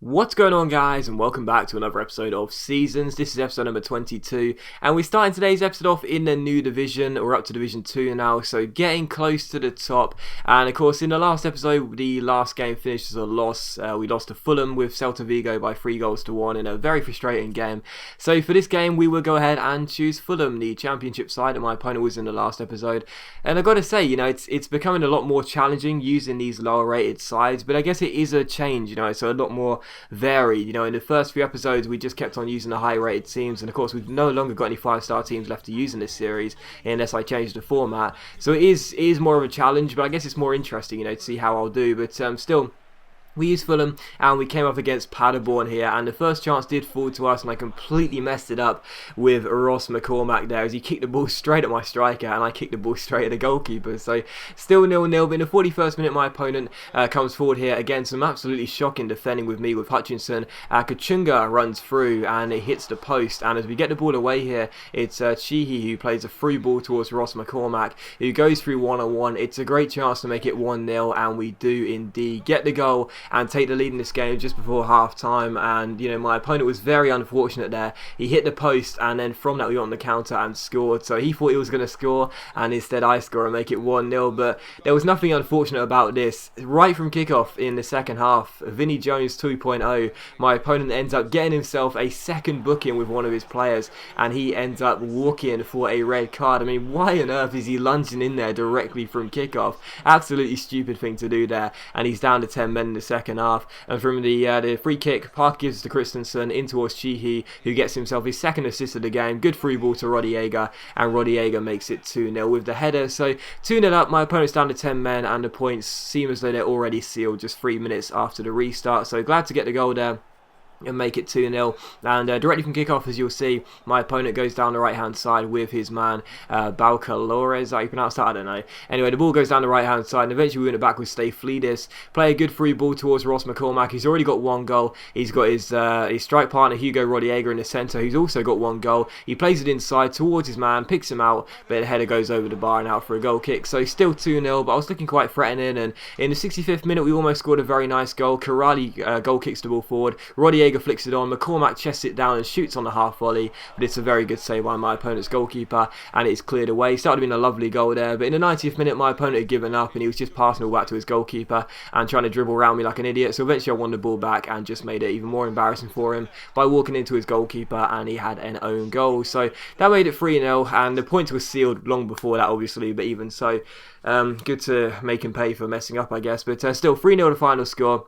What's going on, guys, and welcome back to another episode of Seasons. This is episode number 22, and we're starting today's episode off in the new division. We're up to Division 2 now, so getting close to the top. And of course, in the last episode, the last game finished as a loss. We lost to Fulham with Celta Vigo by 3-1 in a very frustrating game. So for this game, we will go ahead and choose Fulham, the championship side that my opponent was in the last episode. And I've got to say, it's becoming a lot more challenging using these lower rated sides, but I guess it is a change, it's a lot more varied. In the first few episodes we just kept on using the high rated teams, and of course we've no longer got any 5-star teams left to use in this series unless I change the format, so it is more of a challenge, but I guess it's more interesting to see how I'll do. But still, we used Fulham and we came up against Paderborn here, and the first chance did fall to us and I completely messed it up with Ross McCormack there as he kicked the ball straight at my striker and I kicked the ball straight at the goalkeeper. So still 0-0, but in the 41st minute my opponent comes forward here. Again, some absolutely shocking defending with me with Hutchinson. Kachunga runs through and it hits the post, and as we get the ball away here, it's Chihi who plays a through ball towards Ross McCormack, who goes through one-on-one. It's a great chance to make it 1-0, and we do indeed get the goal and take the lead in this game just before half time. And my opponent was very unfortunate there. He hit the post, and then from that we got on the counter and scored. So he thought he was going to score, and instead I score and make it 1-0. But there was nothing unfortunate about this. Right from kickoff in the second half, Vinnie Jones 2.0, my opponent ends up getting himself a second booking with one of his players, and he ends up walking for a red card. I mean, why on earth is he lunging in there directly from kickoff? Absolutely stupid thing to do there, and he's down to 10 men in the second half. And from the free kick, Park gives to Christensen in towards Chihi, who gets himself his second assist of the game. Good free ball to Rodieger, and Rodieger makes it 2-0 with the header. So 2-0 up, my opponent's down to 10 men, and the points seem as though they're already sealed just 3 minutes after the restart. So glad to get the goal there and make it 2-0. And directly from kickoff, as you'll see, my opponent goes down the right hand side with his man Balcalores, is that how you pronounce that? I don't know. Anyway, the ball goes down the right hand side, and eventually we win it back with Stay Fleedis. Play a good free ball towards Ross McCormack. He's already got 1 goal. He's got his strike partner Hugo Rodieger in the centre, who's also got 1 goal. He plays it inside towards his man, picks him out, but the header goes over the bar and out for a goal kick. So still 2-0, but I was looking quite threatening, and in the 65th minute we almost scored a very nice goal. Karali goal kicks the ball forward. Rodieger flicks it on, McCormack chests it down and shoots on the half volley, but it's a very good save by my opponent's goalkeeper, and it's cleared away. So that would have been a lovely goal there, but in the 90th minute my opponent had given up, and he was just passing it back to his goalkeeper and trying to dribble around me like an idiot. So eventually I won the ball back and just made it even more embarrassing for him by walking into his goalkeeper, and he had an own goal. So that made it 3-0, and the points were sealed long before that, obviously, but even so, good to make him pay for messing up, I guess. But still 3-0 the final score.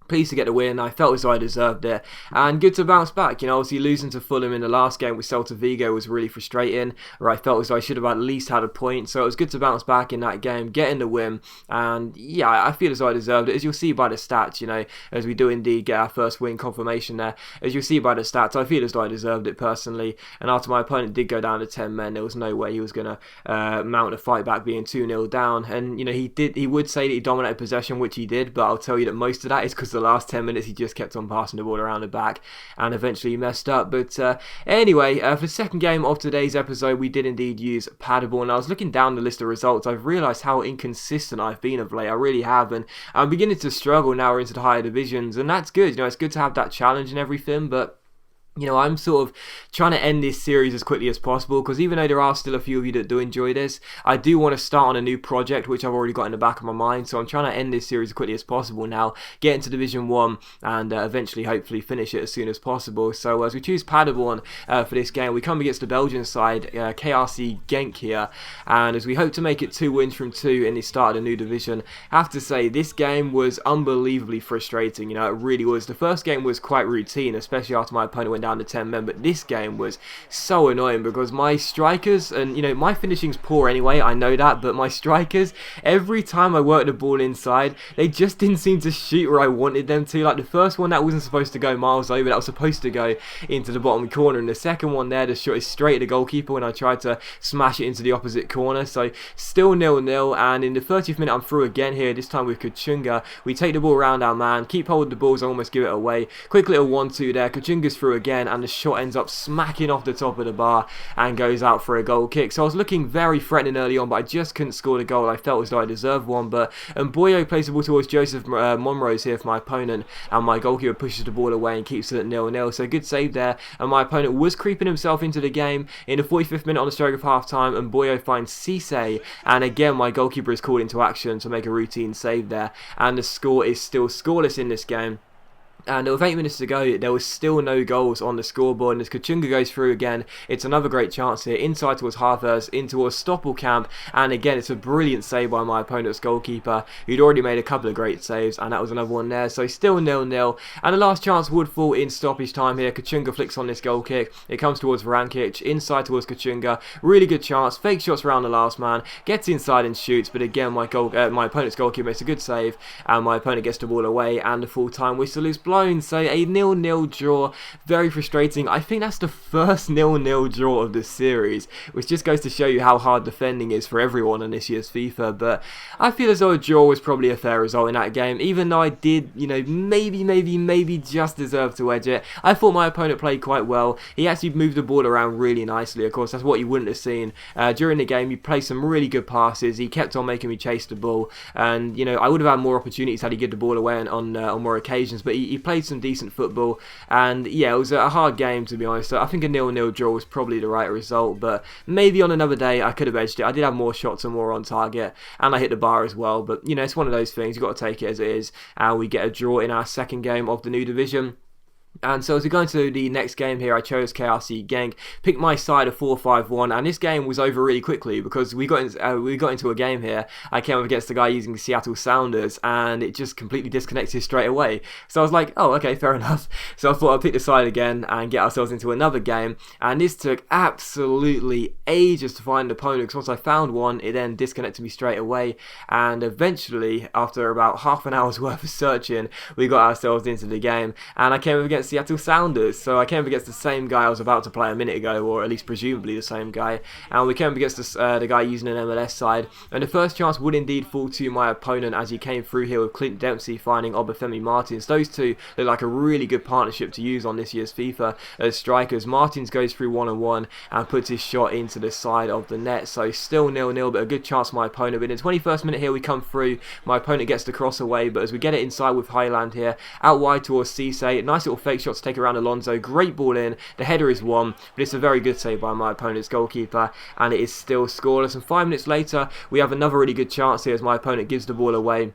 Pleased to get the win. I felt as though I deserved it, and good to bounce back. Obviously losing to Fulham in the last game with Celta Vigo was really frustrating, where I felt as though I should have at least had a point. So it was good to bounce back in that game, getting the win, and yeah, I feel as though I deserved it. As you'll see by the stats, as we do indeed get our first win confirmation there, as you'll see by the stats, I feel as though I deserved it personally. And after my opponent did go down to 10 men, there was no way he was going to mount a fight back being 2-0 down. And he would say that he dominated possession, which he did, but I'll tell you that most of that is because the last 10 minutes he just kept on passing the ball around the back and eventually he messed up. But anyway, for the second game of today's episode, we did indeed use Paderborn. I was looking down the list of results. I've realised how inconsistent I've been of late. I really have, and I'm beginning to struggle now we're into the higher divisions, and that's good. It's good to have that challenge and everything, but I'm sort of trying to end this series as quickly as possible, because even though there are still a few of you that do enjoy this, I do want to start on a new project, which I've already got in the back of my mind. So I'm trying to end this series as quickly as possible now, get into Division 1, and eventually, hopefully, finish it as soon as possible. So as we choose Paderborn for this game, we come against the Belgian side, KRC Genk here, and as we hope to make it 2 wins from 2 in the start of the new division. I have to say, this game was unbelievably frustrating. It really was. The first game was quite routine, especially after my opponent went down to 10 men, but this game was so annoying because my strikers, and my finishing's poor anyway, I know that, but my strikers, every time I worked the ball inside, they just didn't seem to shoot where I wanted them to. Like the first one, that wasn't supposed to go miles over, that was supposed to go into the bottom corner, and the second one there, the shot is straight at the goalkeeper when I tried to smash it into the opposite corner. So still 0-0, and in the 30th minute I'm through again here, this time with Kachunga. We take the ball around our man, keep hold of the balls, I almost give it away. Quick little 1-2 there, Kachunga's through again, again, and the shot ends up smacking off the top of the bar and goes out for a goal kick. So I was looking very threatening early on, but I just couldn't score the goal. I felt as though I deserved one, but Mboyo plays the ball towards Joseph Monrose here for my opponent, and my goalkeeper pushes the ball away and keeps it at 0-0. So good save there, and my opponent was creeping himself into the game. In the 45th minute on the stroke of half time, Mboyo finds Cisse, and again my goalkeeper is called into action to make a routine save there, and the score is still scoreless in this game. And with 8 minutes to go, there was still no goals on the scoreboard, and as Kachunga goes through again, it's another great chance here, inside towards Harvers, in towards Stoppelkamp, and again it's a brilliant save by my opponent's goalkeeper, who'd already made a couple of great saves, and that was another one there. So still 0-0, and the last chance would fall in stoppage time here. Kachunga flicks on this goal kick, it comes towards Vrankic, inside towards Kachunga, really good chance, fake shots around the last man, gets inside and shoots, but again my opponent's goalkeeper makes a good save, and my opponent gets the ball away, and the full time whistle is blown. So a 0-0 draw, very frustrating. I think that's the first 0-0 draw of this series, which just goes to show you how hard defending is for everyone in this year's FIFA. But I feel as though a draw was probably a fair result in that game, even though I did, you know, maybe just deserve to edge it. I thought my opponent played quite well. He actually moved the ball around really nicely. Of course, that's what you wouldn't have seen during the game. He played some really good passes. He kept on making me chase the ball, and you know, I would have had more opportunities had he given the ball away on more occasions. But he played some decent football, and yeah, it was a hard game, to be honest. I think a 0-0 draw was probably the right result, but maybe on another day I could have edged it. I did have more shots and more on target, and I hit the bar as well, but you know, it's one of those things, you've got to take it as it is, and we get a draw in our second game of the new division. And so as we go into the next game here, I chose KRC Genk, picked my side of 4-5-1, and this game was over really quickly because we got into a game here. I came up against the guy using Seattle Sounders, and it just completely disconnected straight away. So I was like, oh, okay, fair enough. So I thought I'd pick the side again and get ourselves into another game, and this took absolutely ages to find an opponent, because once I found one, it then disconnected me straight away, and eventually, after about half an hour's worth of searching, we got ourselves into the game, and I came up against Seattle Sounders. So I came up against the same guy I was about to play a minute ago, or at least presumably the same guy, and we came up against the guy using an MLS side, and the first chance would indeed fall to my opponent as he came through here with Clint Dempsey finding Obafemi Martins. Those two look like a really good partnership to use on this year's FIFA as strikers. Martins goes through 1-on-1 and puts his shot into the side of the net, so still 0-0, but a good chance for my opponent. But in the 21st minute here we come through, my opponent gets the cross away, but as we get it inside with Highland here, out wide towards Cisse, nice little fake shot to take around Alonso, great ball in, the header is won, but it's a very good save by my opponent's goalkeeper, and it is still scoreless. And 5 minutes later we have another really good chance here as my opponent gives the ball away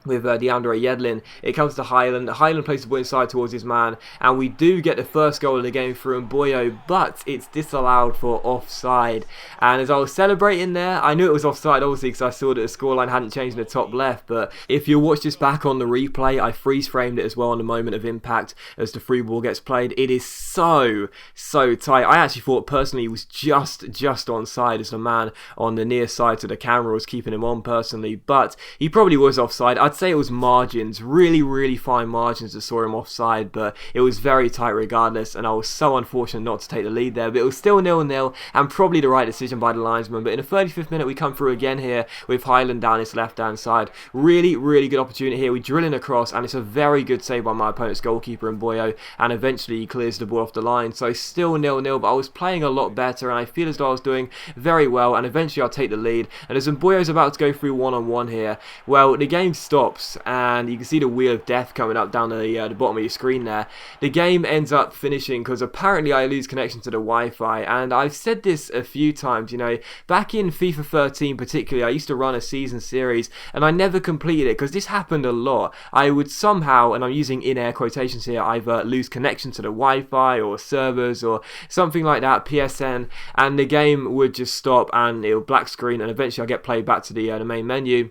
with DeAndre Yedlin. It comes to Highland. Highland plays the ball inside towards his man, and we do get the first goal of the game through Mboyo, but it's disallowed for offside. And as I was celebrating there, I knew it was offside obviously because I saw that the scoreline hadn't changed in the top left, but if you watch this back on the replay, I freeze framed it as well on the moment of impact as the free ball gets played. It is so tight. I actually thought personally he was just onside as the man on the near side to the camera was keeping him on personally, but he probably was offside. I'd say it was margins, really fine margins that saw him offside, but it was very tight regardless, and I was so unfortunate not to take the lead there, but it was still 0-0 and probably the right decision by the linesman. But in the 35th minute we come through again here with Highland down his left hand side. Really good opportunity here. We drill in across, and it's a very good save by my opponent's goalkeeper Mboyo, and eventually he clears the ball off the line. So still 0-0, but I was playing a lot better, and I feel as though I was doing very well, and eventually I'll take the lead. And as Mboyo's about to go through 1-on-1 here, well, the game stops, and you can see the wheel of death coming up down the bottom of your screen there. The game ends up finishing because apparently I lose connection to the Wi-Fi, and I've said this a few times, you know, back in FIFA 13 particularly, I used to run a season series, and I never completed it because this happened a lot. I would somehow, and I'm using in-air quotations here, either lose connection to the Wi-Fi or servers or something like that, PSN, and the game would just stop and it would black screen, and eventually I'll get played back to the main menu,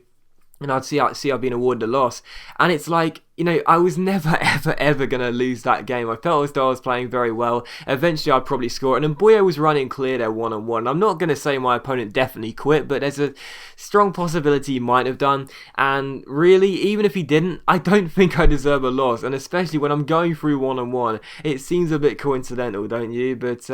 and I'd see I've been awarded a loss. And it's like, you know, I was never ever going to lose that game. I felt as though I was playing very well. Eventually I'd probably score, and Mboyo was running clear there 1-on-1. I'm not going to say my opponent definitely quit, but there's a strong possibility he might have done, and really, even if he didn't, I don't think I deserve a loss, and especially when I'm going through 1-on-1, it seems a bit coincidental, don't you? But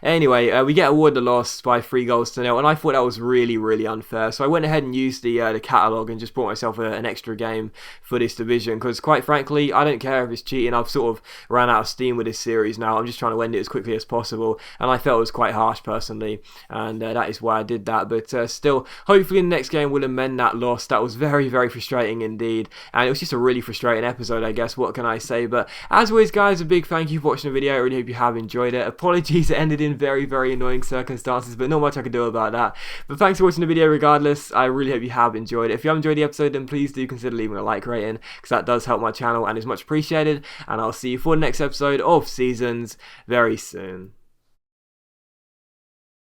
anyway, we get awarded a loss by 3-0, and I thought that was really unfair, so I went ahead and used the catalogue and just bought myself an extra game for this division, because quite frankly, I don't care if it's cheating. I've sort of ran out of steam with this series now. I'm just trying to end it as quickly as possible, and I felt it was quite harsh personally, and that is why I did that. But still, hopefully in the next game we'll amend that loss. That was very, very frustrating indeed, and it was just a really frustrating episode, I guess. What can I say? But as always, guys, a big thank you for watching the video. I really hope you have enjoyed it. Apologies, it ended in very, very annoying circumstances, but not much I can do about that. But thanks for watching the video regardless. I really hope you have enjoyed it. If you have enjoyed the episode, then please do consider leaving a like rating, because that does help my channel and is much appreciated. And I'll see you for the next episode of Seasons very soon.